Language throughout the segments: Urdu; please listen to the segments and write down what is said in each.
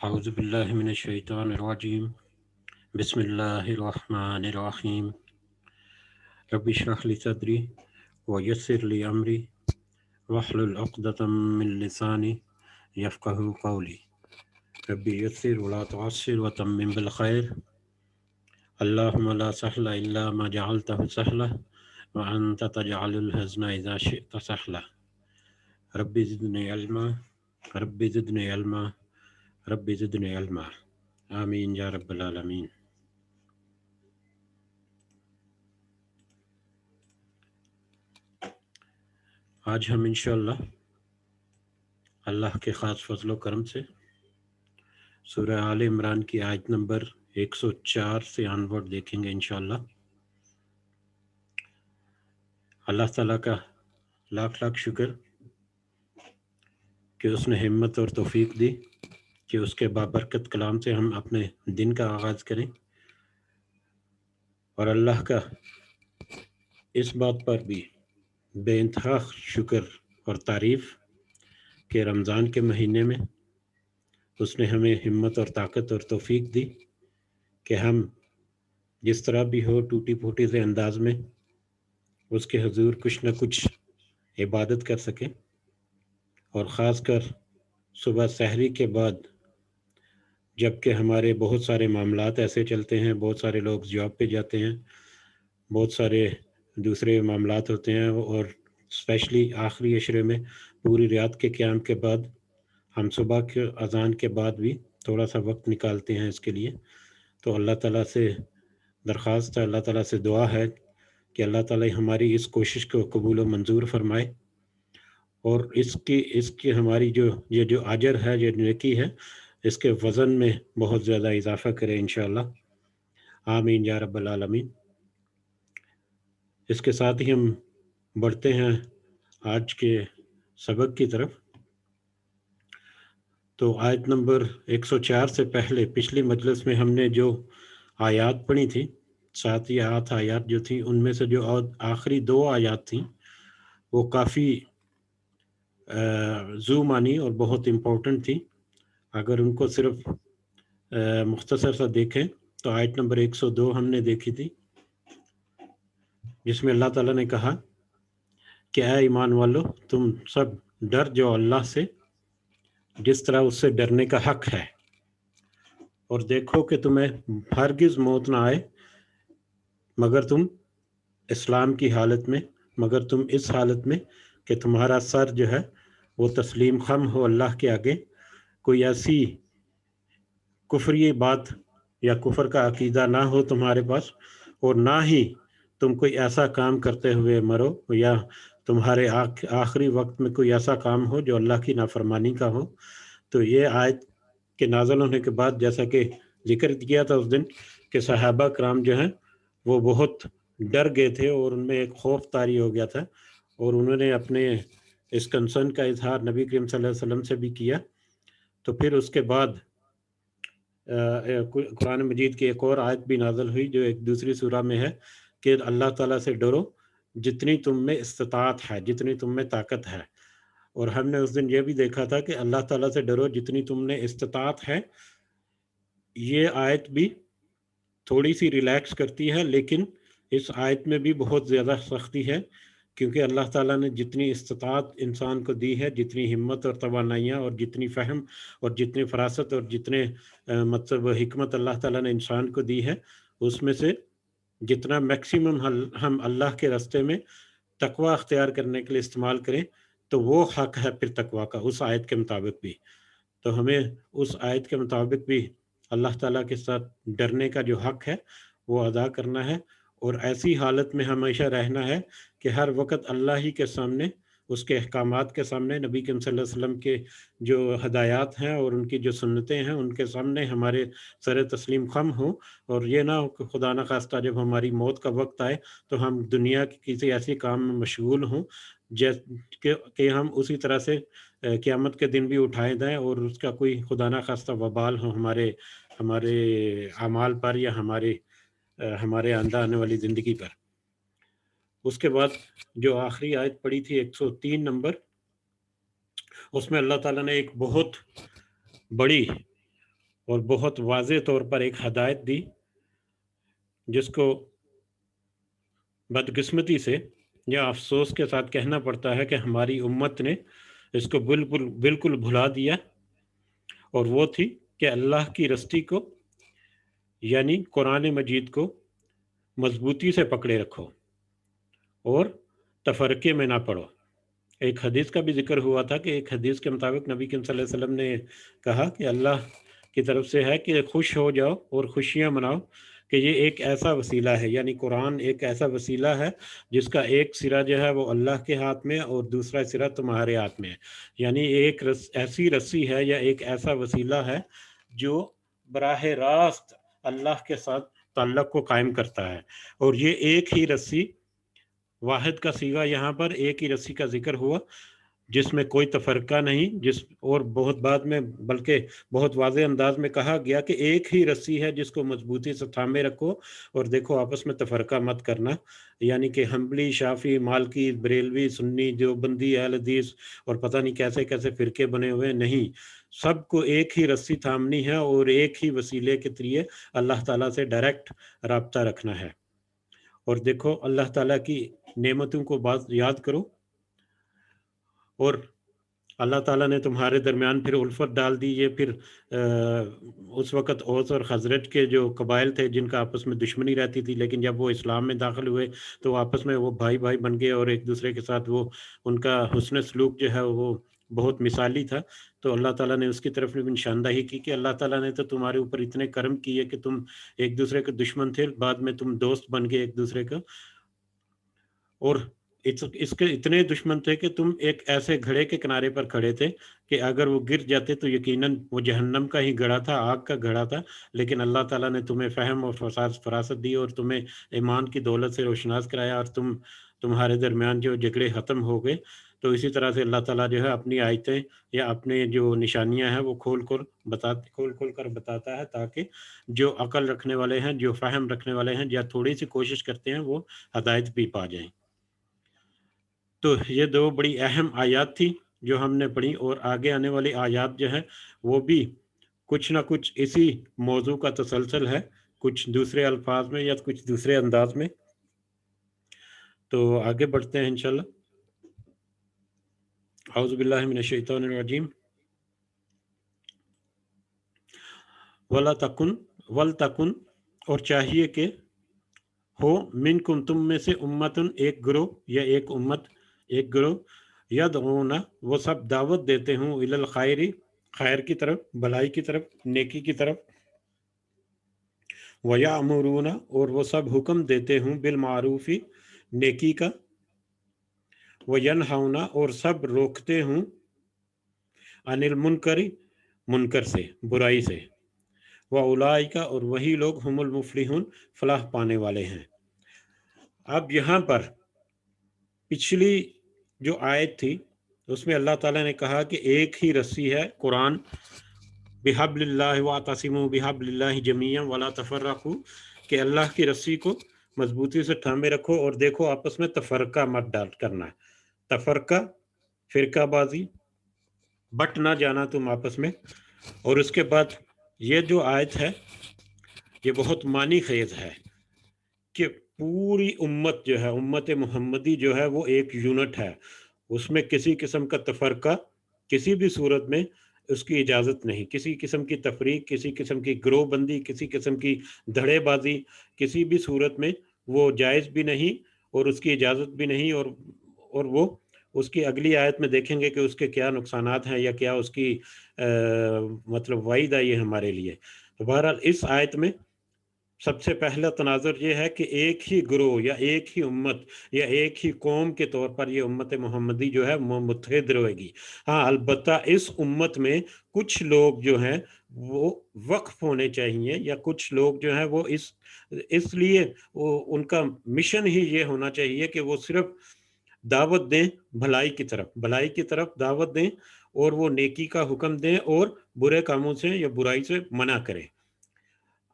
اعوذ باللہ من الشیطان الرجیم بسم اللہ الرحمن الرحیم رب اشرح لی صدری ویسر لی امری واحلل عقدۃ من لسانی یفقہوا قولی رب یسر ولا تعسر وتمم بالخیر اللہم لا سہل الا ما جعلتہ سہلا وانت تجعل الحزن اذا شئت سہلا رب زدنی علما رب زدنی علما رب زدنی علما آمین یا رب العالمین۔ آج ہم انشاءاللہ اللہ کے خاص فضل و کرم سے سورہ آل عمران کی آیت نمبر 104 سے آنورڈ دیکھیں گے انشاءاللہ۔ اللہ تعالیٰ کا لاکھ لاکھ شکر کہ اس نے ہمت اور توفیق دی کہ اس کے بابرکت کلام سے ہم اپنے دن کا آغاز کریں، اور اللہ کا اس بات پر بھی بے انتہا شکر اور تعریف کہ رمضان کے مہینے میں اس نے ہمیں ہمت اور طاقت اور توفیق دی کہ ہم جس طرح بھی ہو ٹوٹی پھوٹی سے انداز میں اس کے حضور کچھ نہ کچھ عبادت کر سکیں، اور خاص کر صبح سحری کے بعد جب کہ ہمارے بہت سارے معاملات ایسے چلتے ہیں، بہت سارے لوگ جاب پہ جاتے ہیں، بہت سارے دوسرے معاملات ہوتے ہیں، اور اسپیشلی آخری عشرے میں پوری رات کے قیام کے بعد ہم صبح کے اذان کے بعد بھی تھوڑا سا وقت نکالتے ہیں اس کے لیے۔ تو اللہ تعالیٰ سے درخواست ہے، اللہ تعالیٰ سے دعا ہے کہ اللہ تعالیٰ ہماری اس کوشش کو قبول و منظور فرمائے، اور اس کی ہماری یہ جو اجر ہے، یہ نیکی ہے، اس کے وزن میں بہت زیادہ اضافہ کرے انشاءاللہ، آمین یا رب العالمین۔ اس کے ساتھ ہی ہم بڑھتے ہیں آج کے سبق کی طرف۔ تو آیت نمبر 104 سے پہلے پچھلی مجلس میں ہم نے جو آیات پڑھی تھی، 7 یا 8 آیات جو تھیں، ان میں سے جو آخری 2 آیات تھیں وہ کافی ذو معنی اور بہت امپورٹنٹ تھی۔ اگر ان کو صرف مختصر سا دیکھیں تو آیت نمبر 102 ہم نے دیکھی تھی، جس میں اللہ تعالیٰ نے کہا کہ اے ایمان والو، تم سب ڈر جاؤ اللہ سے جس طرح اس سے ڈرنے کا حق ہے، اور دیکھو کہ تمہیں ہرگز موت نہ آئے مگر تم اسلام کی حالت میں، مگر تم اس حالت میں کہ تمہارا سر جو ہے وہ تسلیم خم ہو اللہ کے آگے، کوئی ایسی کفری بات یا کفر کا عقیدہ نہ ہو تمہارے پاس، اور نہ ہی تم کوئی ایسا کام کرتے ہوئے مرو یا تمہارے آخری وقت میں کوئی ایسا کام ہو جو اللہ کی نافرمانی کا ہو۔ تو یہ آیت کے نازل ہونے کے بعد، جیسا کہ ذکر کیا تھا اس دن، کہ صحابہ کرام جو ہیں وہ بہت ڈر گئے تھے، اور ان میں ایک خوف طاری ہو گیا تھا، اور انہوں نے اپنے اس کنسرن کا اظہار نبی کریم صلی اللہ علیہ وسلم سے بھی کیا۔ تو پھر اس کے بعد قرآن مجید کی ایک اور آیت بھی نازل ہوئی جو ایک دوسری سورہ میں ہے کہ اللہ تعالیٰ سے ڈرو جتنی تم میں استطاعت ہے، جتنی تم میں طاقت ہے۔ اور ہم نے اس دن یہ بھی دیکھا تھا کہ اللہ تعالیٰ سے ڈرو جتنی تم نے استطاعت ہے، یہ آیت بھی تھوڑی سی ریلیکس کرتی ہے، لیکن اس آیت میں بھی بہت زیادہ سختی ہے، کیونکہ اللہ تعالیٰ نے جتنی استطاعت انسان کو دی ہے، جتنی ہمت اور توانائیاں اور جتنی فہم اور جتنی فراست اور جتنے مطلب حکمت اللہ تعالیٰ نے انسان کو دی ہے، اس میں سے جتنا میکسیمم ہم اللہ کے راستے میں تقوی اختیار کرنے کے لیے استعمال کریں تو وہ حق ہے پھر تقوی کا، اس آیت کے مطابق بھی۔ تو ہمیں اس آیت کے مطابق بھی اللہ تعالیٰ کے ساتھ ڈرنے کا جو حق ہے وہ ادا کرنا ہے، اور ایسی حالت میں ہمیشہ رہنا ہے کہ ہر وقت اللہ ہی کے سامنے، اس کے احکامات کے سامنے، نبی کریم صلی اللہ علیہ وسلم کے جو ہدایات ہیں اور ان کی جو سنتیں ہیں ان کے سامنے ہمارے سر تسلیم خم ہوں، اور یہ نہ ہو کہ خدا نخواستہ جب ہماری موت کا وقت آئے تو ہم دنیا کے کسی ایسی کام میں مشغول ہوں کہ ہم اسی طرح سے قیامت کے دن بھی اٹھائے جائیں اور اس کا کوئی خدا نخواستہ وبال ہو ہمارے اعمال پر یا ہمارے آئندہ آنے والی زندگی پر۔ اس کے بعد جو آخری آیت پڑھی تھی 103 نمبر، اس میں اللہ تعالیٰ نے ایک بہت بڑی اور بہت واضح طور پر ایک ہدایت دی، جس کو بدقسمتی سے یا افسوس کے ساتھ کہنا پڑتا ہے کہ ہماری امت نے اس کو بالکل بھلا دیا، اور وہ تھی کہ اللہ کی رستی کو یعنی قرآن مجید کو مضبوطی سے پکڑے رکھو اور تفرقے میں نہ پڑو۔ ایک حدیث کا بھی ذکر ہوا تھا کہ ایک حدیث کے مطابق نبی کریم صلی اللہ علیہ وسلم نے کہا کہ اللہ کی طرف سے ہے کہ خوش ہو جاؤ اور خوشیاں مناؤ کہ یہ ایک ایسا وسیلہ ہے، یعنی قرآن ایک ایسا وسیلہ ہے جس کا ایک سرا جو ہے وہ اللہ کے ہاتھ میں اور دوسرا سرا تمہارے ہاتھ میں ہے، یعنی ایک ایسی رسی ہے یا ایک ایسا وسیلہ ہے جو براہ راست اللہ کے ساتھ تعلق کو قائم کرتا ہے۔ اور یہ ایک ہی رسی، واحد کا صیغہ یہاں پر ایک ہی رسی کا ذکر ہوا جس میں کوئی تفرقہ نہیں، اور بہت بعد میں بلکہ بہت واضح انداز میں کہا گیا کہ ایک ہی رسی ہے جس کو مضبوطی سے تھامے رکھو اور دیکھو آپس میں تفرقہ مت کرنا، یعنی کہ حنبلی، شافعی، مالکی، بریلوی، سنی، دیوبندی، اہل حدیث اور پتہ نہیں کیسے کیسے فرقے بنے ہوئے، نہیں، سب کو ایک ہی رسی تھامنی ہے اور ایک ہی وسیلے کے ذریعے اللہ تعالیٰ سے ڈائریکٹ رابطہ رکھنا ہے۔ اور دیکھو اللہ تعالیٰ کی نعمتوں کو یاد کرو، اور اللہ تعالیٰ نے تمہارے درمیان پھر الفت ڈال دی۔ یہ پھر اس وقت اوس اور خزرج کے جو قبائل تھے جن کا آپس میں دشمنی رہتی تھی، لیکن جب وہ اسلام میں داخل ہوئے تو آپس میں وہ بھائی بھائی بن گئے اور ایک دوسرے کے ساتھ وہ ان کا حسن سلوک جو ہے وہ بہت مثالی تھا۔ تو اللہ تعالیٰ نے اس کی طرف بھی نشاندہی کی کہ اللہ تعالیٰ نے تو تمہارے اوپر اتنے کرم کیے کہ تم ایک دوسرے کے دشمن تھے، بعد میں تم دوست بن گئے ایک دوسرے کا، اور اس کے اتنے دشمن تھے کہ تم ایک ایسے گھڑے کے کنارے پر کھڑے تھے کہ اگر وہ گر جاتے تو یقیناً وہ جہنم کا ہی گھڑا تھا، آگ کا گھڑا تھا، لیکن اللہ تعالیٰ نے تمہیں فہم اور فراست دی اور تمہیں ایمان کی دولت سے روشناس کرایا، اور تمہارے درمیان جو جھگڑے ختم ہو گئے۔ تو اسی طرح سے اللہ تعالیٰ جو ہے اپنی آیتیں یا اپنے جو نشانیاں ہیں وہ کھول کر بتاتا ہے، تاکہ جو عقل رکھنے والے ہیں، جو فہم رکھنے والے ہیں یا تھوڑی سی کوشش کرتے ہیں وہ ہدایت بھی پا جائیں۔ تو یہ دو بڑی اہم آیات تھی جو ہم نے پڑھی، اور آگے آنے والی آیات جو ہے وہ بھی کچھ نہ کچھ اسی موضوع کا تسلسل ہے، کچھ دوسرے الفاظ میں یا کچھ دوسرے انداز میں۔ تو آگے بڑھتے ہیں انشاءاللہ۔ اعوذ باللہ من الشیطان الرجیم۔ وَلْتَكُنْ اور چاہیے کہ ہو منکم تم میں سے امتن ایک گروہ یا ایک امت، ایک گروہ، یدعون وہ سب دعوت دیتے ہوں الی الخیر، خیر کی طرف، بھلائی کی طرف، نیکی کی طرف، ویامرون اور وہ سب حکم دیتے ہوں بالمعروف نیکی کا، وینہون اور سب روکتے ہوں عن المنکر منکر سے، برائی سے، واولئک اور وہی لوگ ہم المفلحون فلاح پانے والے ہیں۔ اب یہاں پر پچھلی جو آیت تھی اس میں اللہ تعالیٰ نے کہا کہ ایک ہی رسی ہے قرآن، بحبل اللہ واعتصموا بحبل اللہ جمیعا ولا تفرقوا، کہ اللہ کی رسی کو مضبوطی سے تھامے رکھو اور دیکھو آپس میں تفرقہ مت کرنا ہے، تفرقہ، فرقہ بازی، بٹ نہ جانا تم آپس میں۔ اور اس کے بعد یہ جو آیت ہے یہ بہت معنی خیز ہے کہ پوری امت جو ہے، امت محمدی جو ہے وہ ایک یونٹ ہے، اس میں کسی قسم کا تفرقہ کسی بھی صورت میں اس کی اجازت نہیں، کسی قسم کی تفریق، کسی قسم کی گروہ بندی، کسی قسم کی دھڑے بازی کسی بھی صورت میں وہ جائز بھی نہیں اور اس کی اجازت بھی نہیں، اور وہ اس کی اگلی آیت میں دیکھیں گے کہ اس کے کیا نقصانات ہیں یا کیا اس کی مطلب وعید ہے یہ ہمارے لیے۔ تو بہرحال اس آیت میں سب سے پہلا تناظر یہ ہے کہ ایک ہی گروہ یا ایک ہی امت یا ایک ہی قوم کے طور پر یہ امت محمدی جو ہے وہ متحد رہے گی۔ ہاں البتہ اس امت میں کچھ لوگ جو ہیں وہ وقف ہونے چاہیے، یا کچھ لوگ جو ہیں وہ اس لیے ان کا مشن ہی یہ ہونا چاہیے کہ وہ صرف دعوت دیں بھلائی کی طرف دعوت دیں، اور وہ نیکی کا حکم دیں اور برے کاموں سے یا برائی سے منع کریں۔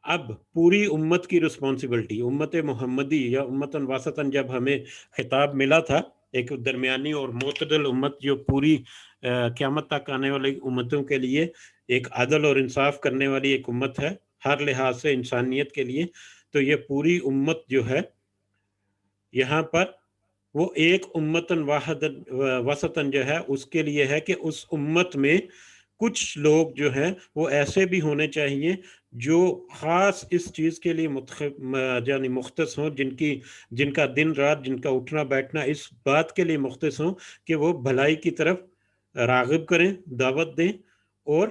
اب پوری امت کی رسپانسبلٹی، امت محمدی یا امتن واسطن جب ہمیں خطاب ملا تھا ایک درمیانی اور معتدل امت جو پوری قیامت تک آنے والی امتوں کے لیے ایک عدل اور انصاف کرنے والی ایک امت ہے ہر لحاظ سے انسانیت کے لیے. تو یہ پوری امت جو ہے یہاں پر وہ ایک امتن واحد وسطن جو ہے اس کے لیے ہے کہ اس امت میں کچھ لوگ جو ہیں وہ ایسے بھی ہونے چاہیے جو خاص اس چیز کے لیے یعنی مختص ہوں، جن کا دن رات، جن کا اٹھنا بیٹھنا اس بات کے لیے مختص ہوں کہ وہ بھلائی کی طرف راغب کریں، دعوت دیں اور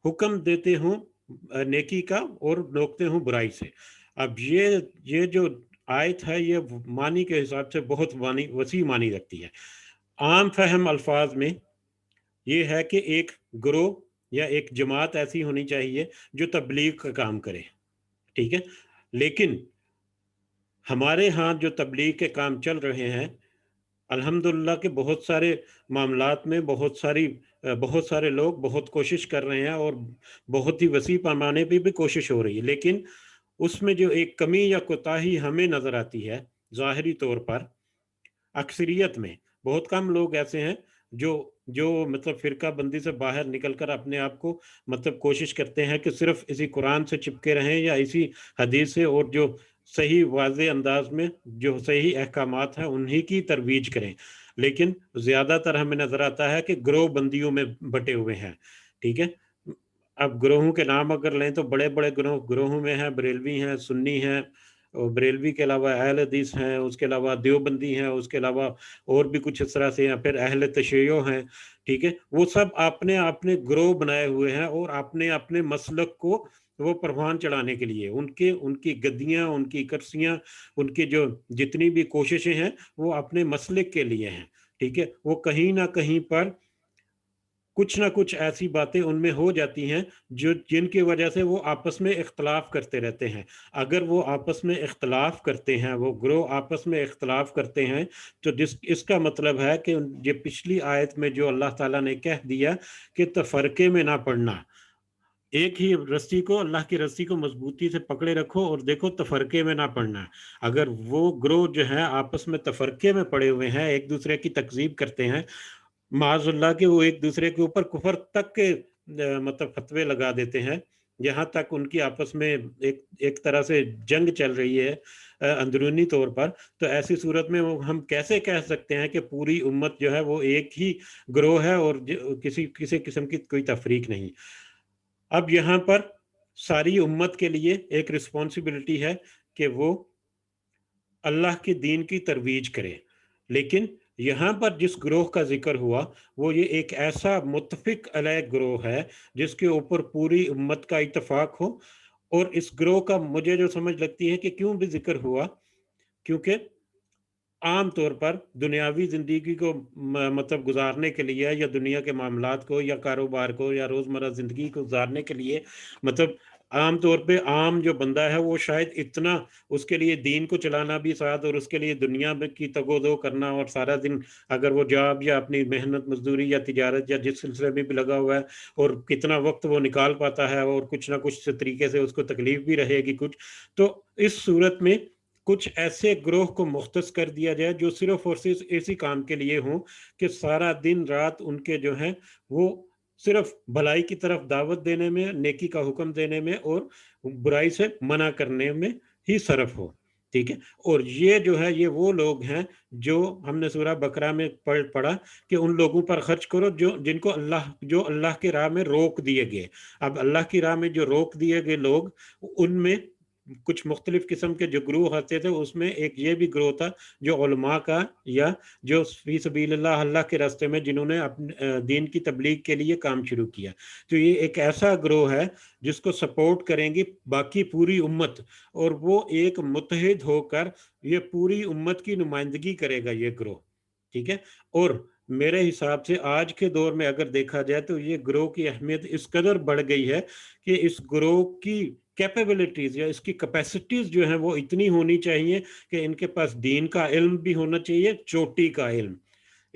حکم دیتے ہوں نیکی کا اور روکتے ہوں برائی سے. اب یہ جو آیت ہے یہ معنی کے حساب سے بہت وسیع معنی رکھتی ہے. عام فہم الفاظ میں یہ ہے کہ ایک گروہ یا ایک جماعت ایسی ہونی چاہیے جو تبلیغ کا کام کرے، ٹھیک ہے. لیکن ہمارے ہاں جو تبلیغ کے کام چل رہے ہیں الحمدللہ کہ بہت سارے معاملات میں بہت سارے لوگ بہت کوشش کر رہے ہیں اور بہت ہی وسیع پیمانے پہ بھی کوشش ہو رہی ہے، لیکن اس میں جو ایک کمی یا کوتاہی ہمیں نظر آتی ہے ظاہری طور پر، اکثریت میں بہت کم لوگ ایسے ہیں جو مطلب فرقہ بندی سے باہر نکل کر اپنے آپ کو مطلب کوشش کرتے ہیں کہ صرف اسی قرآن سے چپکے رہیں یا اسی حدیث سے، اور جو صحیح واضح انداز میں جو صحیح احکامات ہیں انہی کی ترویج کریں. لیکن زیادہ تر ہمیں نظر آتا ہے کہ گروہ بندیوں میں بٹے ہوئے ہیں، ٹھیک ہے. اب گروہوں کے نام اگر لیں تو بڑے بڑے گروہوں میں ہیں بریلوی ہیں، سنی ہیں، اور بریلوی کے علاوہ اہل حدیث ہیں، اس کے علاوہ دیوبندی ہیں، اس کے علاوہ اور بھی کچھ اس طرح سے ہیں، پھر اہل تشیع ہیں، ٹھیک ہے. وہ سب اپنے گروہ بنائے ہوئے ہیں اور اپنے مسلک کو وہ پروان چڑھانے کے لیے ان کی گدیاں، ان کی کرسیاں، ان کی جو جتنی بھی کوششیں ہیں وہ اپنے مسلک کے لیے ہیں، ٹھیک ہے. وہ کہیں نہ کہیں پر کچھ نہ کچھ ایسی باتیں ان میں ہو جاتی ہیں جن کی وجہ سے وہ آپس میں اختلاف کرتے رہتے ہیں. اگر وہ آپس میں اختلاف کرتے ہیں، وہ گروہ آپس میں اختلاف کرتے ہیں، تو اس کا مطلب ہے کہ یہ پچھلی آیت میں جو اللہ تعالیٰ نے کہہ دیا کہ تفرقے میں نہ پڑنا، ایک ہی رسی کو، اللہ کی رسی کو مضبوطی سے پکڑے رکھو اور دیکھو تفرقے میں نہ پڑنا. اگر وہ گروہ جو ہے آپس میں تفرقے میں پڑے ہوئے ہیں، ایک دوسرے کی تکذیب کرتے ہیں، معاذ اللہ کہ وہ ایک دوسرے کے اوپر کفر تک کے مطلب فتوے لگا دیتے ہیں، یہاں تک ان کی آپس میں ایک طرح سے جنگ چل رہی ہے اندرونی طور پر، تو ایسی صورت میں ہم کیسے کہہ سکتے ہیں کہ پوری امت جو ہے وہ ایک ہی گروہ ہے اور کسی قسم کی کوئی تفریق نہیں. اب یہاں پر ساری امت کے لیے ایک رسپانسبلٹی ہے کہ وہ اللہ کے دین کی ترویج کرے. لیکن یہاں پر جس گروہ کا ذکر ہوا وہ یہ ایک ایسا متفق علیہ گروہ ہے جس کے اوپر پوری امت کا اتفاق ہو. اور اس گروہ کا مجھے جو سمجھ لگتی ہے کہ کیوں بھی ذکر ہوا، کیونکہ عام طور پر دنیاوی زندگی کو مطلب گزارنے کے لیے یا دنیا کے معاملات کو یا کاروبار کو یا روزمرہ زندگی کو گزارنے کے لیے مطلب عام طور پہ عام جو بندہ ہے وہ شاید اتنا اس کے لیے دین کو چلانا بھی ساتھ اور اس کے لیے دنیا کی تگ و دو کرنا، اور سارا دن اگر وہ جاب یا اپنی محنت مزدوری یا تجارت یا جس سلسلے میں بھی لگا ہوا ہے اور کتنا وقت وہ نکال پاتا ہے اور کچھ نہ کچھ طریقے سے اس کو تکلیف بھی رہے گی کچھ، تو اس صورت میں کچھ ایسے گروہ کو مختص کر دیا جائے جو صرف اور صرف اسی کام کے لیے ہوں کہ سارا دن رات ان کے جو ہیں وہ صرف بھلائی کی طرف دعوت دینے میں، نیکی کا حکم دینے میں اور برائی سے منع کرنے میں ہی صرف ہو، ٹھیک ہے. اور یہ جو ہے یہ وہ لوگ ہیں جو ہم نے سورہ بقرہ میں پڑھا کہ ان لوگوں پر خرچ کرو جن کو اللہ کی راہ میں روک دیے گئے. اب اللہ کی راہ میں جو روک دیے گئے لوگ، ان میں کچھ مختلف قسم کے جو گروہ ہوتے تھے، اس میں ایک یہ بھی گروہ تھا جو علماء کا یا جو فی سبیل اللہ کے راستے میں جنہوں نے اپنے دین کی تبلیغ کے لیے کام شروع کیا. تو یہ ایک ایسا گروہ ہے جس کو سپورٹ کریں گی باقی پوری امت، اور وہ ایک متحد ہو کر یہ پوری امت کی نمائندگی کرے گا یہ گروہ، ٹھیک ہے. اور میرے حساب سے آج کے دور میں اگر دیکھا جائے تو یہ گروہ کی اہمیت اس قدر بڑھ گئی ہے کہ اس گروہ کی کیپیبلٹیز یا اس کی کیپیسٹیز جو ہیں وہ اتنی ہونی چاہیے کہ ان کے پاس دین کا علم بھی ہونا چاہیے، چوٹی کا علم.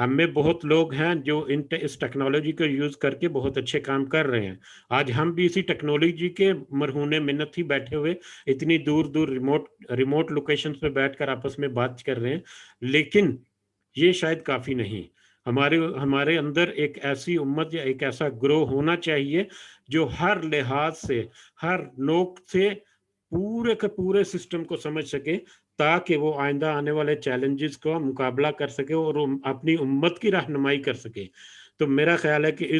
ہم میں بہت لوگ ہیں جو اس ٹیکنالوجی کو یوز کر کے بہت اچھے کام کر رہے ہیں. آج ہم بھی اسی ٹیکنالوجی کے مرہون منت ہی بیٹھے ہوئے اتنی دور دور ریموٹ لوکیشن پہ بیٹھ کر آپس میں بات کر رہے ہیں، لیکن یہ شاید کافی نہیں. ہمارے اندر ایک ایسی امت یا ایک ایسا گروہ ہونا چاہیے جو ہر لحاظ سے، ہر نوک سے پورے کے پورے سسٹم کو سمجھ سکے، تاکہ وہ آئندہ آنے والے چیلنجز کو مقابلہ کر سکے اور اپنی امت کی رہنمائی کر سکے. تو میرا خیال ہے کہ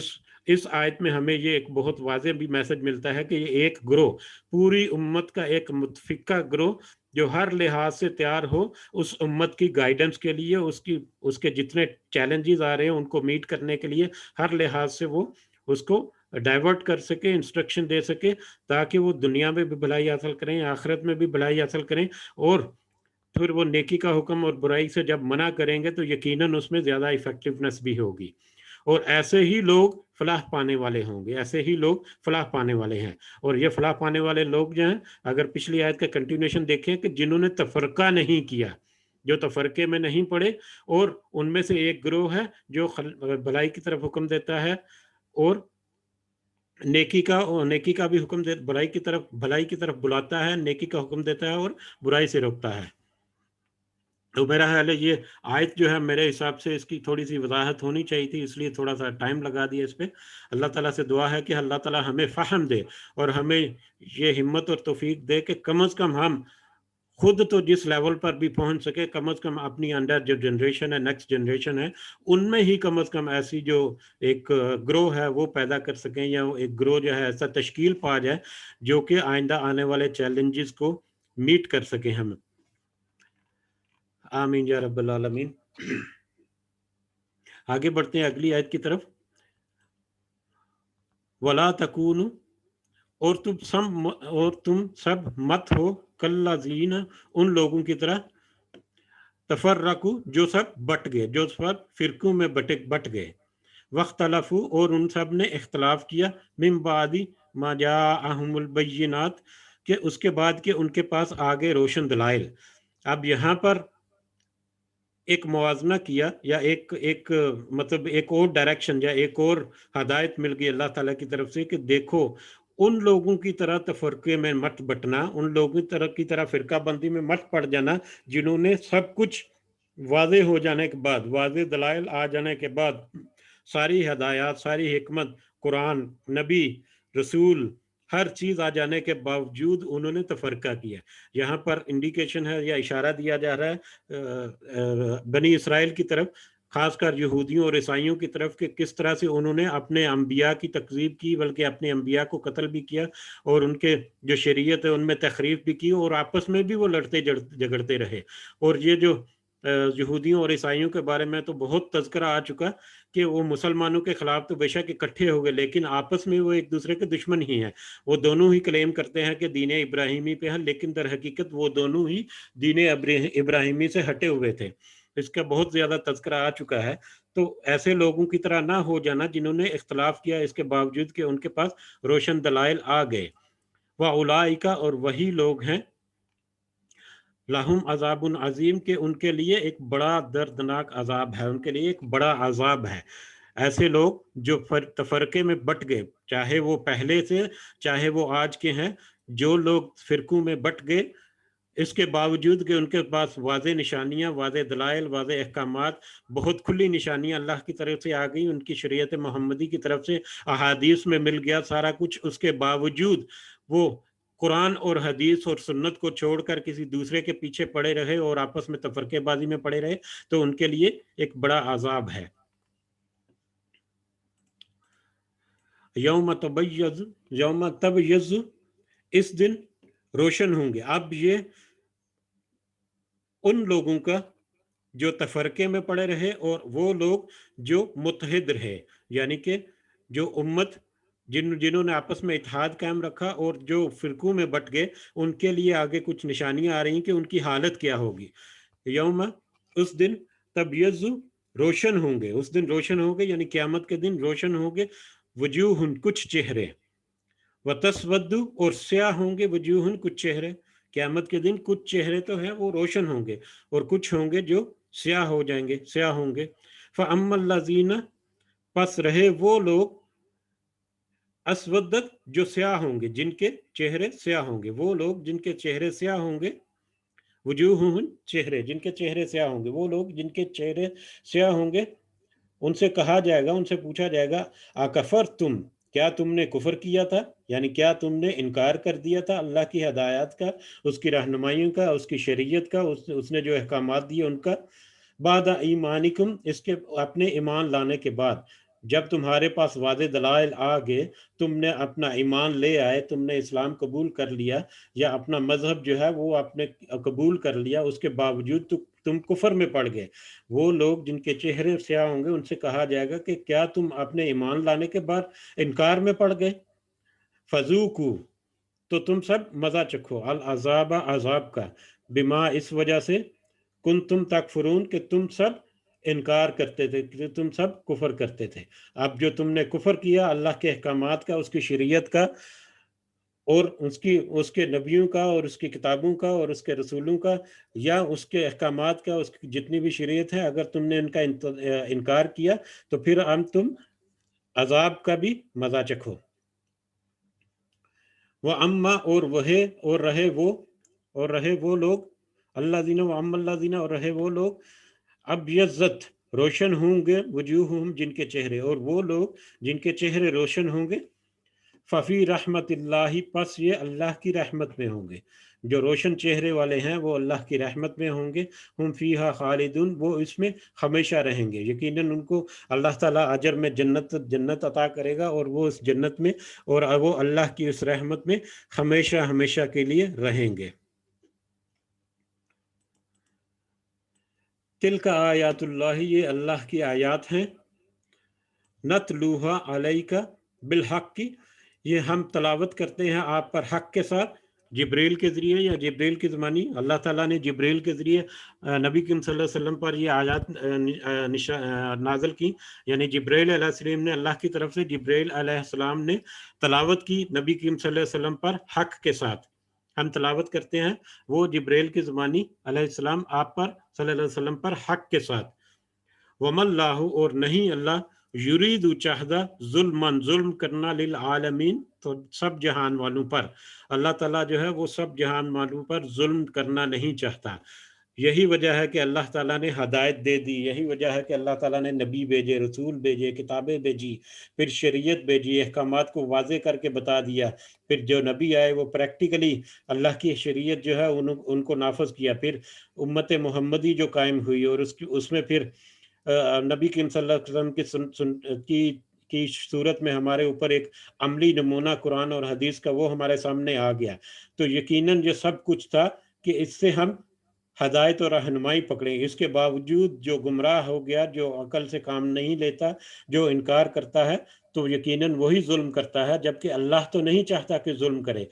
اس آیت میں ہمیں یہ ایک بہت واضح بھی میسج ملتا ہے کہ یہ ایک گروہ، پوری امت کا ایک متفقہ گروہ جو ہر لحاظ سے تیار ہو اس امت کی گائیڈنس کے لیے، اس کے جتنے چیلنجز آ رہے ہیں ان کو میٹ کرنے کے لیے ہر لحاظ سے وہ اس کو ڈائیورٹ کر سکے، انسٹرکشن دے سکے، تاکہ وہ دنیا میں بھی بھلائی حاصل کریں، آخرت میں بھی بھلائی حاصل کریں. اور پھر وہ نیکی کا حکم اور برائی سے جب منع کریں گے تو یقیناً اس میں زیادہ ایفیکٹونیس بھی ہوگی. اور ایسے ہی لوگ فلاح پانے والے ہوں گے، ایسے ہی لوگ فلاح پانے والے ہیں. اور یہ فلاح پانے والے لوگ جو ہیں، اگر پچھلی آیت کا کنٹینیوشن دیکھیں کہ جنہوں نے تفرقہ نہیں کیا، جو تفرقے میں نہیں پڑے، اور ان میں سے ایک گروہ ہے جو بھلائی کی طرف حکم دیتا ہے اور نیکی کا بھی حکم دے، بھلائی کی طرف بلاتا ہے، نیکی کا حکم دیتا ہے اور برائی سے روکتا ہے. تو میرا خیال ہے یہ آیت جو ہے میرے حساب سے اس کی تھوڑی سی وضاحت ہونی چاہیے تھی، اس لیے تھوڑا سا ٹائم لگا دیا اس پہ. اللہ تعالیٰ سے دعا ہے کہ اللہ تعالیٰ ہمیں فہم دے اور ہمیں یہ ہمت اور توفیق دے کہ کم از کم ہم خود تو جس لیول پر بھی پہنچ سکے، کم از کم اپنی انڈر جو جنریشن ہے، نیکسٹ جنریشن ہے، ان میں ہی کم از کم ایسی جو ایک گروہ ہے وہ پیدا کر سکیں، یا ایک گروہ جو ہے ایسا تشکیل پا جائے جو کہ آئندہ آنے والے چیلنجز کو میٹ کر سکیں ہم. آمین یا رب العالمین. آگے بڑھتے ہیں اگلی آیت کی طرف. وَلَا تَكُونُوا، اور تم سب مت ہو کالذین، ان لوگوں کی طرح، تفرقوا، جو سب بٹ گئے، جو سب فرقوں میں بٹ گئے، واختلفوا، اور ان سب نے اختلاف کیا، من بعد ما جاءہم البینات، کہ اس کے بعد کہ ان کے پاس آگے روشن دلائل. اب یہاں پر ایک موازنہ کیا، یا ایک مطلب ایک اور ڈائریکشن یا ایک اور ہدایت مل گئی اللہ تعالیٰ کی طرف سے کہ دیکھو ان لوگوں کی طرح تفرقے میں مت بٹنا، ان لوگوں کی طرح فرقہ بندی میں مت پڑ جانا جنہوں نے سب کچھ واضح ہو جانے کے بعد، واضح دلائل آ جانے کے بعد، ساری ہدایات، ساری حکمت، قرآن، نبی، رسول، ہر چیز آ جانے کے باوجود انہوں نے تفرقہ کیا. یہاں پر انڈیکیشن ہے یا اشارہ دیا جا رہا ہے بنی اسرائیل کی طرف، خاص کر یہودیوں اور عیسائیوں کی طرف، کہ کس طرح سے انہوں نے اپنے انبیاء کی تکذیب کی، بلکہ اپنے انبیاء کو قتل بھی کیا، اور ان کے جو شریعت ہے ان میں تخریف بھی کی، اور آپس میں بھی وہ لڑتے جھگڑتے رہے. اور یہ جو یہودیوں اور عیسائیوں کے بارے میں تو بہت تذکرہ آ چکا کہ وہ مسلمانوں کے خلاف تو بے شک اکٹھے ہو گئے، لیکن آپس میں وہ ایک دوسرے کے دشمن ہی ہیں. وہ دونوں ہی کلیم کرتے ہیں کہ دین ابراہیمی پہ ہیں، لیکن در حقیقت وہ دونوں ہی دین ابراہیمی سے ہٹے ہوئے تھے. اس کا بہت زیادہ تذکرہ آ چکا ہے. تو ایسے لوگوں کی طرح نہ ہو جانا جنہوں نے اختلاف کیا اس کے باوجود کہ ان کے پاس روشن دلائل آ گئے. وَأُولَٰئِکَ، اور وہی لوگ ہیں، لہم عذاب عظیم، کہ ان کے لیے ایک بڑا دردناک عذاب ہے، ان کے لیے ایک بڑا عذاب ہے. ایسے لوگ جو تفرقے میں بٹ گئے، چاہے وہ پہلے سے چاہے وہ آج کے ہیں، جو لوگ فرقوں میں بٹ گئے اس کے باوجود کہ ان کے پاس واضح نشانیاں، واضح دلائل، واضح احکامات، بہت کھلی نشانیاں اللہ کی طرف سے آ گئی، ان کی شریعت محمدی کی طرف سے احادیث میں مل گیا سارا کچھ، اس کے باوجود وہ قرآن اور حدیث اور سنت کو چھوڑ کر کسی دوسرے کے پیچھے پڑے رہے اور آپس میں تفرقے بازی میں پڑے رہے، تو ان کے لیے ایک بڑا عذاب ہے. یوم تبیض، اس دن روشن ہوں گے. اب یہ ان لوگوں کا جو تفرقے میں پڑے رہے اور وہ لوگ جو متحد رہے، یعنی کہ جو امت جنہوں نے آپس میں اتحاد قائم رکھا، اور جو فرقوں میں بٹ گئے ان کے لیے آگے کچھ نشانیاں آ رہی ہیں کہ ان کی حالت کیا ہوگی. یوم، اس دن، تبیض، روشن ہوں گے، اس دن روشن ہوں گے، یعنی قیامت کے دن روشن ہوں گے، وجوہ، کچھ چہرے، وتسود، اور سیاہ ہوں گے، وجوہ، کچھ چہرے. قیامت کے دن کچھ چہرے تو ہیں وہ روشن ہوں گے، اور کچھ ہوں گے جو سیاہ ہو جائیں گے، سیاہ ہوں گے. فَأَمَّا الَّذِينَ پس رہے وہ لوگ اسودت جو سیاہ ہوں گے، جن کے چہرے سیاہ ہوں گے، وہ لوگ جن کے چہرے سیاہ ہوں گے، وجوہہم چہرے جن کے چہرے سیاہ ہوں گے، وہ لوگ جن کے چہرے سیاہ ہوں گے، ان سے کہا جائے گا، ان سے پوچھا جائے گا اکفرتم کیا تم نے کفر کیا تھا، یعنی کیا تم نے انکار کر دیا تھا اللہ کی ہدایات کا، اس کی رہنمائیوں کا، اس کی شریعت کا، اس نے جو احکامات دیے ان کا، بعد ایمانکم اس کے اپنے ایمان لانے کے بعد، جب تمہارے پاس واضح دلائل آ گئے، تم نے اپنا ایمان لے آئے، تم نے اسلام قبول کر لیا یا اپنا مذہب جو ہے وہ اپنے قبول کر لیا، اس کے باوجود تم کفر میں پڑ گئے، وہ لوگ جن کے چہرے سیاہ ہوں گے ان سے کہا جائے گا کہ کیا تم اپنے ایمان لانے کے بعد انکار میں پڑ گئے، فذوقوا تو تم سب مزہ چکھو، العذاب عذاب کا، بما اس وجہ سے، کنتم تکفرون کہ تم سب انکار کرتے تھے، کہ تم سب کفر کرتے تھے۔ اب جو تم نے کفر کیا اللہ کے احکامات کا، اس کی شریعت کا، اور اس کے نبیوں کا، اور اس کی کتابوں کا، اور اس کے رسولوں کا، یا اس کے احکامات کا، اس کی جتنی بھی شریعت ہے، اگر تم نے ان کا انکار کیا تو پھر تم عذاب کا بھی مزہ چکھو۔ وَأَمَّا اور رہے وہ لوگ، اللہ دینا وَأَمَّا اللہ دینا اور رہے وہ لوگ، ابیضت روشن ہوں گے، وجوہہم جن کے چہرے، اور وہ لوگ جن کے چہرے روشن ہوں گے، ففی رحمت اللہ پس یہ اللہ کی رحمت میں ہوں گے، جو روشن چہرے والے ہیں وہ اللہ کی رحمت میں ہوں گے، ہم فیہا خالدون وہ اس میں ہمیشہ رہیں گے، یقیناً ان کو اللہ تعالیٰ اجر میں جنت عطا کرے گا، اور وہ اس جنت میں اور وہ اللہ کی اس رحمت میں ہمیشہ ہمیشہ کے لیے رہیں گے۔ تلک آیات اللہ یہ اللہ کی آیات ہیں، نتلوہا علیک بالحق کی یہ ہم تلاوت کرتے ہیں آپ پر حق کے ساتھ، جبریل کے ذریعے یا جبریل کی زمانی، اللہ تعالیٰ نے جبریل کے ذریعے نبی کریم صلی اللہ علیہ وسلم پر یہ آیات نازل کی، یعنی جبریل علیہ السلام نے اللہ کی طرف سے جبریل علیہ السلام نے تلاوت کی نبی کریم صلی اللہ علیہ وسلم پر حق کے ساتھ، ہم تلاوت کرتے ہیں وہ جبریل کی زمانی علیہ السلام آپ پر صلی اللہ علیہ وسلم پر حق کے ساتھ۔ وَمَا اللَّهُ اور نہیں اللہ یرید چاہدہ ظلم کرنا للعالمین تو سب جہان والوں پر، اللہ تعالیٰ جو ہے وہ سب جہان والوں پر ظلم کرنا نہیں چاہتا، یہی وجہ ہے کہ اللہ تعالیٰ نے ہدایت دے دی، یہی وجہ ہے کہ اللہ تعالیٰ نے نبی بھیجے، رسول بھیجے، کتابیں بھیجی، پھر شریعت بھیجی، احکامات کو واضح کر کے بتا دیا، پھر جو نبی آئے وہ پریکٹیکلی اللہ کی شریعت جو ہے ان کو نافذ کیا، پھر امت محمدی جو قائم ہوئی، اور اس میں پھر نبی کریم صلی اللہ علیہ وسلم کی صورت میں ہمارے اوپر ایک عملی نمونہ قرآن اور حدیث کا وہ ہمارے سامنے آ گیا، تو یقیناً یہ سب کچھ تھا کہ اس سے ہم ہدایت اور رہنمائی پکڑیں، اس کے باوجود جو گمراہ ہو گیا، جو عقل سے کام نہیں لیتا، جو انکار کرتا ہے، تو یقیناً وہی ظلم کرتا ہے، جبکہ اللہ تو نہیں چاہتا کہ ظلم کرے،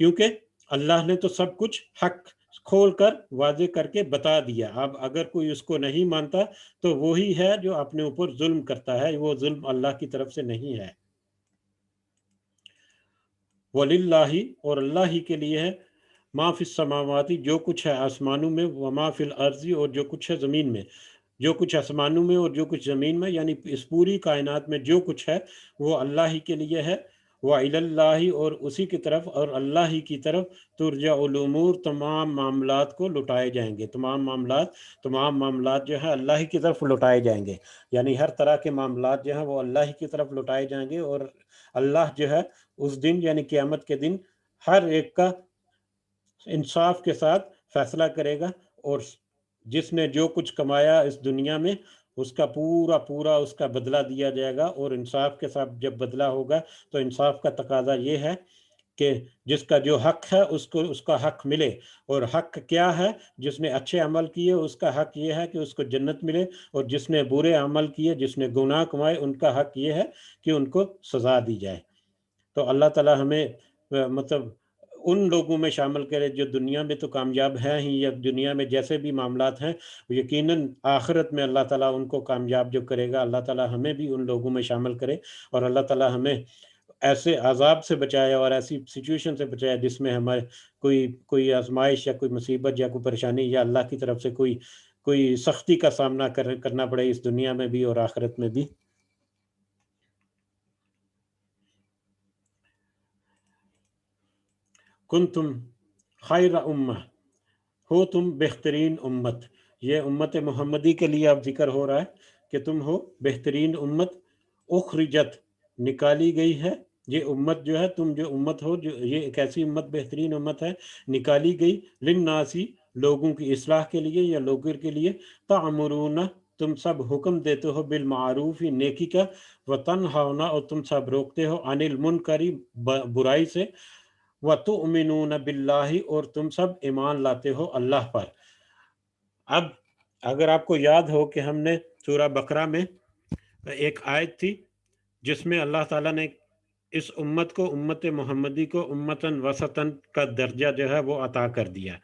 کیونکہ اللہ نے تو سب کچھ حق کھول کر واضح کر کے بتا دیا، اب اگر کوئی اس کو نہیں مانتا تو وہی ہے جو اپنے اوپر ظلم کرتا ہے، وہ ظلم اللہ کی طرف سے نہیں ہے۔ وَلِلَّهِ اور اللہ ہی کے لیے ہے، ما فی السماوات جو کچھ ہے آسمانوں میں، وما فی الارض اور جو کچھ ہے زمین میں، جو کچھ آسمانوں میں اور جو کچھ زمین میں، یعنی اس پوری کائنات میں جو کچھ ہے وہ اللہ ہی کے لیے ہے، وَإِلَى اللَّهِ اور اسی کی طرف اور اللہ ہی کی طرف ترجع الامور تمام معاملات کو لٹائے جائیں گے، تمام معاملات جو ہے اللہ ہی کی طرف لٹائے جائیں گے، یعنی ہر طرح کے معاملات جو ہیں وہ اللہ ہی کی طرف لٹائے جائیں گے، اور اللہ جو ہے اس دن یعنی قیامت کے دن ہر ایک کا انصاف کے ساتھ فیصلہ کرے گا، اور جس نے جو کچھ کمایا اس دنیا میں اس کا پورا اس کا بدلہ دیا جائے گا، اور انصاف کے ساتھ جب بدلہ ہوگا تو انصاف کا تقاضا یہ ہے کہ جس کا جو حق ہے اس کو اس کا حق ملے، اور حق کیا ہے، جس نے اچھے عمل کیے اس کا حق یہ ہے کہ اس کو جنت ملے، اور جس نے برے عمل کیے، جس نے گناہ کمائے، ان کا حق یہ ہے کہ ان کو سزا دی جائے۔ تو اللہ تعالیٰ ہمیں مطلب ان لوگوں میں شامل کرے جو دنیا میں تو کامیاب ہیں ہی، یا دنیا میں جیسے بھی معاملات ہیں، یقیناً آخرت میں اللہ تعالیٰ ان کو کامیاب جو کرے گا، اللہ تعالیٰ ہمیں بھی ان لوگوں میں شامل کرے، اور اللہ تعالیٰ ہمیں ایسے عذاب سے بچائے اور ایسی سچویشن سے بچائے جس میں ہمارے کوئی آزمائش یا کوئی مصیبت یا کوئی پریشانی یا اللہ کی طرف سے کوئی کوئی سختی کا سامنا کرنا پڑے اس دنیا میں بھی اور آخرت میں بھی۔ کنتم خیر امہ، ہو تم بہترین امت۔ یہ امت محمدی کے لیے اب ذکر ہو رہا ہے کہ تم ہو بہترین امت، اخرجت نکالی گئی ہے۔ یہ امت جو ہے، تم جو امت ہو، جو یہ ایک ایسی امت بہترین امت ہے نکالی گئی، للناسی لوگوں کی اصلاح کے لیے یا لوگوں کے لیے، تعمرون تم سب حکم دیتے ہو بالمعروف نیکی کا، وتنہون اور تم سب روکتے ہو عن المنکر برائی سے، وتؤمنون باللہ اور تم سب ایمان لاتے ہو اللہ پر۔ اب اگر آپ کو یاد ہو کہ ہم نے سورہ بقرہ میں ایک آیت تھی جس میں اللہ تعالیٰ نے اس امت کو، امت محمدی کو امتاً وسطاً کا درجہ جو ہے وہ عطا کر دیا۔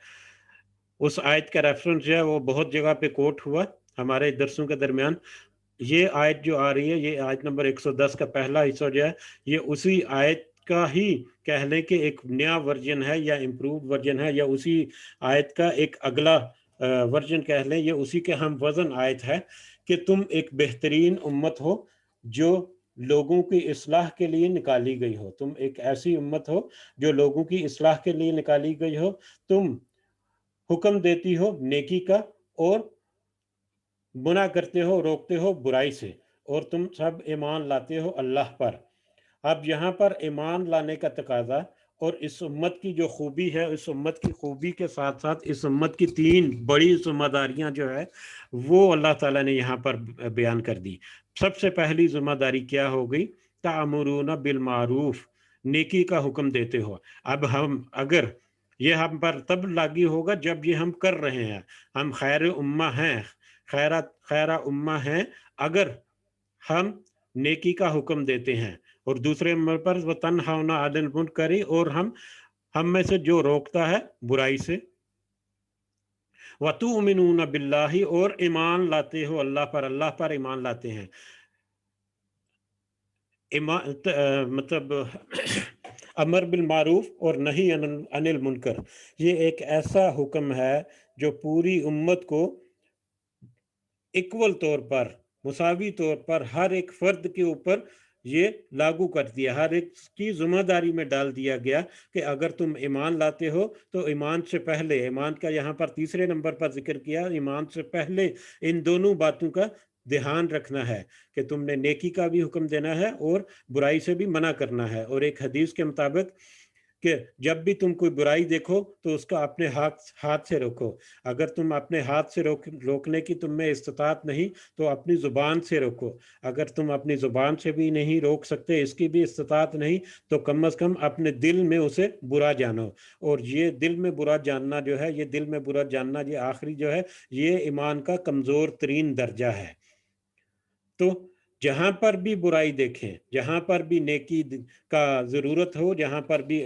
اس آیت کا ریفرنس جو ہے وہ بہت جگہ پہ کوٹ ہوا ہمارے درسوں کے درمیان۔ یہ آیت جو آ رہی ہے، یہ آیت نمبر 110 کا پہلا حصہ جو ہے، یہ اسی آیت کا ہی کہہ لیں کہ ایک نیا ورژن ہے یا امپرووڈ ورژن ہے، یا اسی آیت کا ایک اگلا ورژن کہہ لیں، یہ اسی کے ہم وزن آیت ہے کہ تم ایک بہترین امت ہو جو لوگوں کی اصلاح کے لیے نکالی گئی ہو۔ تم ایک ایسی امت ہو جو لوگوں کی اصلاح کے لیے نکالی گئی ہو۔ تم حکم دیتی ہو نیکی کا اور منع کرتے ہو، روکتے ہو برائی سے، اور تم سب ایمان لاتے ہو اللہ پر۔ اب یہاں پر ایمان لانے کا تقاضا اور اس امت کی جو خوبی ہے، اس امت کی خوبی کے ساتھ ساتھ اس امت کی 3 بڑی ذمہ داریاں جو ہے وہ اللہ تعالیٰ نے یہاں پر بیان کر دی۔ سب سے پہلی ذمہ داری کیا ہو گئی؟ تأمرون بالمعروف، نیکی کا حکم دیتے ہو۔ اب اگر یہ ہم پر تب لاگو ہوگا جب یہ ہم کر رہے ہیں، ہم خیر امہ ہیں، خیر امہ ہیں اگر ہم نیکی کا حکم دیتے ہیں، اور دوسرے نمبر پر وَتَنْهَوْنَ عَنِ الْمُنْكَرِ اور ہم میں سے جو روکتا ہے برائی سے، وَتُؤْمِنُونَ بِاللَّهِ اور ایمان لاتے ہو اللہ پر ایمان لاتے ہیں۔ مطلب امر بالمعروف اور نہی عن المنکر، یہ ایک ایسا حکم ہے جو پوری امت کو ایکول طور پر، مساوی طور پر ہر ایک فرد کے اوپر یہ لاگو کر دیا، ہر ایک کی ذمہ داری میں ڈال دیا گیا کہ اگر تم ایمان لاتے ہو تو ایمان سے پہلے، ایمان کا یہاں پر تیسرے نمبر پر ذکر کیا، ایمان سے پہلے ان دونوں باتوں کا دھیان رکھنا ہے کہ تم نے نیکی کا بھی حکم دینا ہے اور برائی سے بھی منع کرنا ہے۔ اور ایک حدیث کے مطابق کہ جب بھی تم کوئی برائی دیکھو تو اس کا اپنے ہاتھ سے روکو، اگر تم اپنے ہاتھ سے روکنے کی تم میں استطاعت نہیں تو اپنی زبان سے روکو، اگر تم اپنی زبان سے بھی نہیں روک سکتے، اس کی بھی استطاعت نہیں، تو کم از کم اپنے دل میں اسے برا جانو۔ اور یہ دل میں برا جاننا جو ہے، یہ دل میں برا جاننا، یہ آخری جو ہے، یہ ایمان کا کمزور ترین درجہ ہے۔ تو جہاں پر بھی برائی دیکھیں، جہاں پر بھی نیکی کا ضرورت ہو، جہاں پر بھی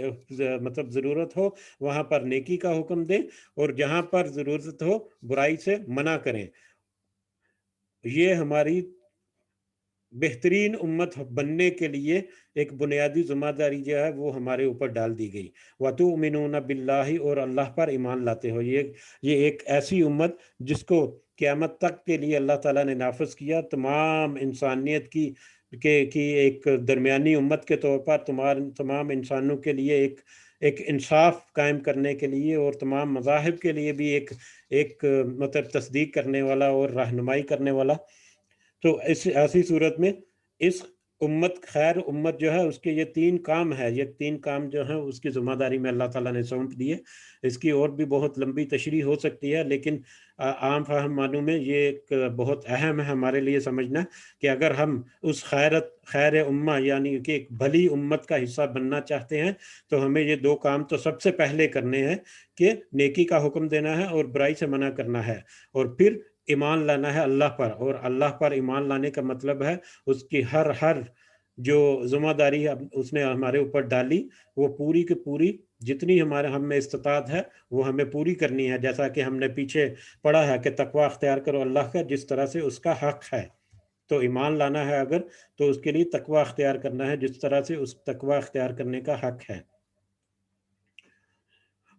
مطلب ضرورت ہو وہاں پر نیکی کا حکم دیں، اور جہاں پر ضرورت ہو برائی سے منع کریں۔ یہ ہماری بہترین امت بننے کے لیے ایک بنیادی ذمہ داری جو ہے وہ ہمارے اوپر ڈال دی گئی۔ وَتُؤْمِنُونَ بِاللَّهِ اور اللہ پر ایمان لاتے ہو۔ یہ ایک ایسی امت جس کو قیامت تک کے لیے اللہ تعالیٰ نے نافذ کیا، تمام انسانیت کی ایک درمیانی امت کے طور پر تمام انسانوں کے لیے ایک انصاف قائم کرنے کے لیے، اور تمام مذاہب کے لیے بھی ایک مطلب تصدیق کرنے والا اور رہنمائی کرنے والا۔ تو ایسی صورت میں اس امت، خیر امت جو ہے، اس کے یہ 3 کام ہے، یہ 3 کام جو ہیں اس کی ذمہ داری میں اللہ تعالیٰ نے سونپ دیے۔ اس کی اور بھی بہت لمبی تشریح ہو سکتی ہے، لیکن عام فہم معنوں میں یہ ایک بہت اہم ہے ہمارے لیے سمجھنا کہ اگر ہم اس خیر امہ یعنی کہ ایک بھلی امت کا حصہ بننا چاہتے ہیں تو ہمیں یہ 2 کام تو سب سے پہلے کرنے ہیں کہ نیکی کا حکم دینا ہے اور برائی سے منع کرنا ہے، اور پھر ایمان لانا ہے اللہ پر۔ اور اللہ پر ایمان لانے کا مطلب ہے اس کی ہر جو ذمہ داری اس نے ہمارے اوپر ڈالی وہ پوری کی پوری، جتنی ہم میں استطاعت ہے وہ ہمیں پوری کرنی ہے، جیسا کہ ہم نے پیچھے پڑھا ہے کہ تقوی اختیار کرو اللہ کا جس طرح سے اس کا حق ہے۔ تو ایمان لانا ہے اگر تو اس کے لیے تقوی اختیار کرنا ہے جس طرح سے اس تقوی اختیار کرنے کا حق ہے۔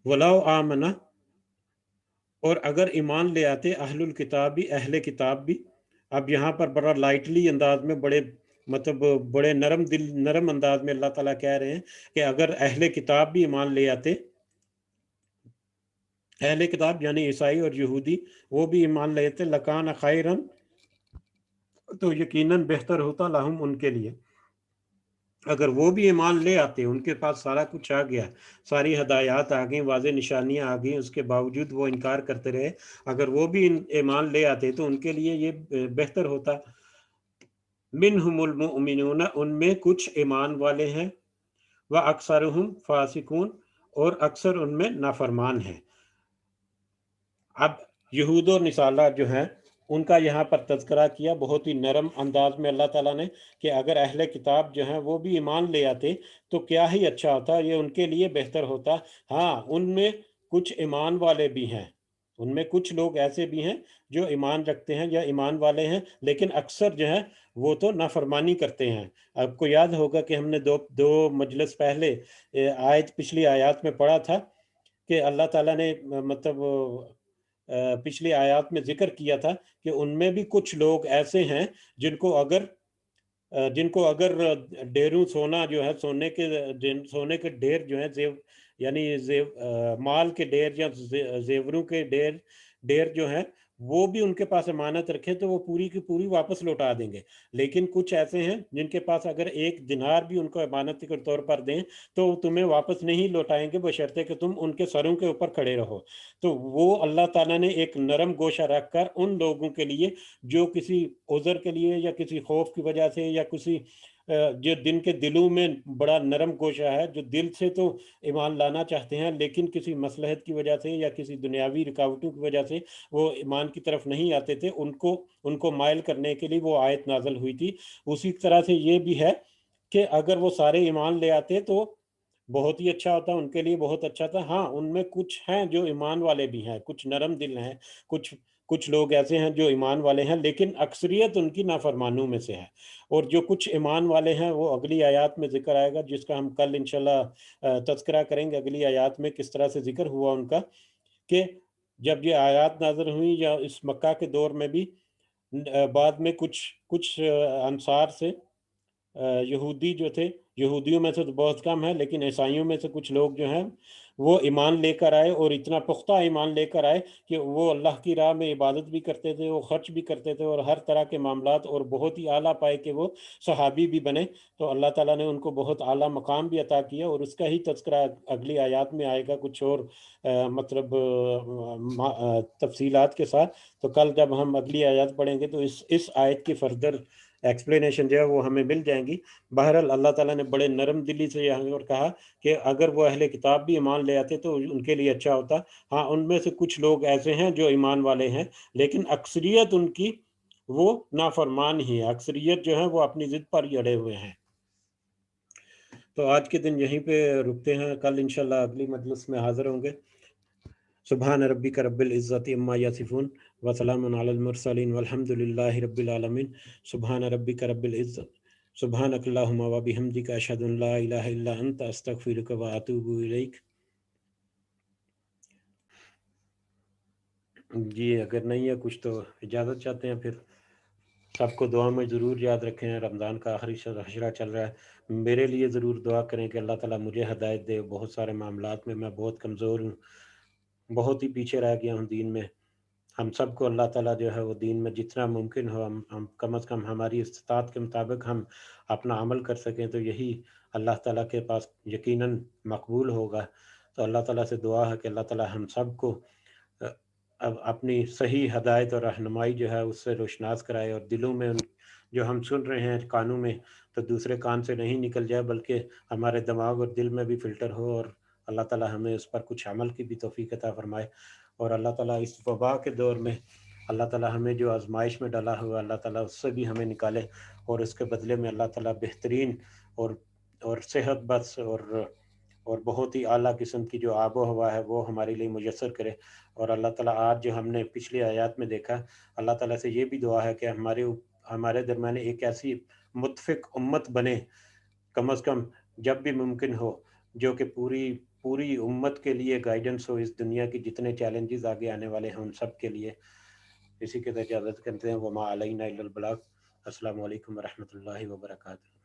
وَلَوْ آمَنَ اور اگر ایمان لے آتے اہل الکتاب بھی، اہل کتاب بھی، اب یہاں پر بڑا لائٹلی انداز میں، بڑے مطلب بڑے نرم انداز میں اللہ تعالیٰ کہہ رہے ہیں کہ اگر اہل کتاب بھی ایمان لے آتے، اہل کتاب یعنی عیسائی اور یہودی، وہ بھی ایمان لے آتے، لکان خیرن، تو یقیناً بہتر ہوتا، لہم ان کے لیے، اگر وہ بھی ایمان لے آتے، ان کے پاس سارا کچھ آ گیا، ساری ہدایات آ گئیں، واضح نشانیاں آ گئیں، اس کے باوجود وہ انکار کرتے رہے، اگر وہ بھی ایمان لے آتے تو ان کے لیے یہ بہتر ہوتا۔ منہم المؤمنون، ان میں کچھ ایمان والے ہیں، وَأَكْثَرُهُمْ فَاسِقُونَ، اور اکثر ان میں نافرمان ہیں۔ اب یہود و نصارہ جو ہیں ان کا یہاں پر تذکرہ کیا بہت ہی نرم انداز میں اللہ تعالیٰ نے، کہ اگر اہل کتاب جو ہیں وہ بھی ایمان لے آتے تو کیا ہی اچھا ہوتا، یہ ان کے لیے بہتر ہوتا۔ ہاں، ان میں کچھ ایمان والے بھی ہیں، ان میں کچھ لوگ ایسے بھی ہیں جو ایمان رکھتے ہیں یا ایمان والے ہیں، لیکن اکثر جو ہے وہ تو نافرمانی کرتے ہیں۔ آپ کو یاد ہوگا کہ ہم نے دو مجلس پہلے پچھلی آیات میں پڑھا تھا کہ اللہ تعالیٰ نے مطلب پچھلی آیات میں ذکر کیا تھا کہ ان میں بھی کچھ لوگ ایسے ہیں جن کو اگر ڈیروں سونا جو ہے، سونے کے ڈھیر جو ہے، یعنی مال کے ڈھیر یا زیوروں کے ڈھیر جو ہیں، وہ بھی ان کے پاس امانت رکھے تو وہ پوری کی پوری واپس لوٹا دیں گے، لیکن کچھ ایسے ہیں جن کے پاس اگر ایک دینار بھی ان کو امانت کے طور پر دیں تو تمہیں واپس نہیں لوٹائیں گے، بشرطے کہ تم ان کے سروں کے اوپر کھڑے رہو۔ تو وہ اللہ تعالیٰ نے ایک نرم گوشہ رکھ کر ان لوگوں کے لیے جو کسی عذر کے لیے یا کسی خوف کی وجہ سے یا کسی جو دن کے دلوں میں بڑا نرم گوشہ ہے، جو دل سے تو ایمان لانا چاہتے ہیں لیکن کسی مصلحت کی وجہ سے یا کسی دنیاوی رکاوٹوں کی وجہ سے وہ ایمان کی طرف نہیں آتے تھے، ان کو مائل کرنے کے لیے وہ آیت نازل ہوئی تھی۔ اسی طرح سے یہ بھی ہے کہ اگر وہ سارے ایمان لے آتے تو بہت ہی اچھا ہوتا، ان کے لیے بہت اچھا تھا۔ ہاں، ان میں کچھ ہیں جو ایمان والے بھی ہیں، کچھ نرم دل ہیں، کچھ لوگ ایسے ہیں جو ایمان والے ہیں، لیکن اکثریت ان کی نافرمانوں میں سے ہے۔ اور جو کچھ ایمان والے ہیں وہ اگلی آیات میں ذکر آئے گا، جس کا ہم کل انشاءاللہ تذکرہ کریں گے، اگلی آیات میں کس طرح سے ذکر ہوا ان کا، کہ جب یہ آیات نازل ہوئیں یا اس مکہ کے دور میں بھی بعد میں کچھ انصار سے یہودی جو تھے، یہودیوں میں سے تو بہت کم ہے، لیکن عیسائیوں میں سے کچھ لوگ جو ہیں وہ ایمان لے کر آئے، اور اتنا پختہ ایمان لے کر آئے کہ وہ اللہ کی راہ میں عبادت بھی کرتے تھے، وہ خرچ بھی کرتے تھے، اور ہر طرح کے معاملات، اور بہت ہی اعلیٰ پائے کہ وہ صحابی بھی بنے۔ تو اللہ تعالیٰ نے ان کو بہت اعلیٰ مقام بھی عطا کیا، اور اس کا ہی تذکرہ اگلی آیات میں آئے گا کچھ اور مطلب تفصیلات کے ساتھ۔ تو کل جب ہم اگلی آیات پڑھیں گے تو اس آیت کی فردر ایکسپلینیشن جو ہے وہ ہمیں مل جائیں گی۔ بہرحال اللہ تعالیٰ نے بڑے نرم دلی سے یہاں پر کہا کہ اگر وہ اہل کتاب بھی ایمان لے آتے تو ان کے لیے اچھا ہوتا۔ ہاں، ان میں سے کچھ لوگ ایسے ہیں جو ایمان والے ہیں، لیکن اکثریت ان کی وہ نافرمان ہی ہے، اکثریت جو ہے وہ اپنی ضد پر ہی اڑے ہوئے ہیں۔ تو آج کے دن یہیں پہ رکتے ہیں، کل انشاءاللہ اگلی مجلس میں حاضر ہوں گے۔ سبحان ربک رب العزت عما یصفون وسلام علی المرسلین والحمد للہ رب العالمین۔ سبحان ربک رب العزت، سبحانک اللہم و بحمدک، اشہد ان لا الہ الا انت، استغفرک و اتوب الیک۔ جی اگر نہیں ہے کچھ تو اجازت چاہتے ہیں، پھر سب کو دعا میں ضرور یاد رکھیں، رمضان کا آخری عشرہ چل رہا ہے، میرے لیے ضرور دعا کریں کہ اللہ تعالیٰ مجھے ہدایت دے، بہت سارے معاملات میں بہت کمزور ہوں، بہت ہی پیچھے رہ گیا ہوں دین میں۔ ہم سب کو اللہ تعالیٰ جو ہے وہ دین میں جتنا ممکن ہو ہم کم از کم ہماری استطاعت کے مطابق ہم اپنا عمل کر سکیں، تو یہی اللہ تعالیٰ کے پاس یقیناً مقبول ہوگا۔ تو اللہ تعالیٰ سے دعا ہے کہ اللہ تعالیٰ ہم سب کو اپنی صحیح ہدایت اور رہنمائی جو ہے اس سے روشناس کرائے، اور دلوں میں جو ہم سن رہے ہیں کانوں میں تو دوسرے کان سے نہیں نکل جائے، بلکہ ہمارے دماغ اور دل میں بھی فلٹر ہو، اور اللہ تعالیٰ ہمیں اس پر کچھ عمل کی بھی توفیق عطا فرمائے۔ اور اللہ تعالیٰ اس وبا کے دور میں اللہ تعالیٰ ہمیں جو آزمائش میں ڈالا ہوا اللہ تعالیٰ اس سے بھی ہمیں نکالے، اور اس کے بدلے میں اللہ تعالیٰ بہترین اور صحت بخش اور بہت ہی اعلیٰ قسم کی جو آب و ہوا ہے وہ ہمارے لیے میسر کرے۔ اور اللہ تعالیٰ آج جو ہم نے پچھلی آیات میں دیکھا، اللہ تعالیٰ سے یہ بھی دعا ہے کہ ہمارے درمیان ایک ایسی متفق امت بنے، کم از کم جب بھی ممکن ہو، جو کہ پوری امت کے لیے گائیڈنس ہو، اس دنیا کی جتنے چیلنجز آگے آنے والے ہیں ان سب کے لیے. اسی کے اجازت کرتے ہیں. وما علینا الا البلاغ. السلام علیکم ورحمۃ اللہ وبرکاتہ.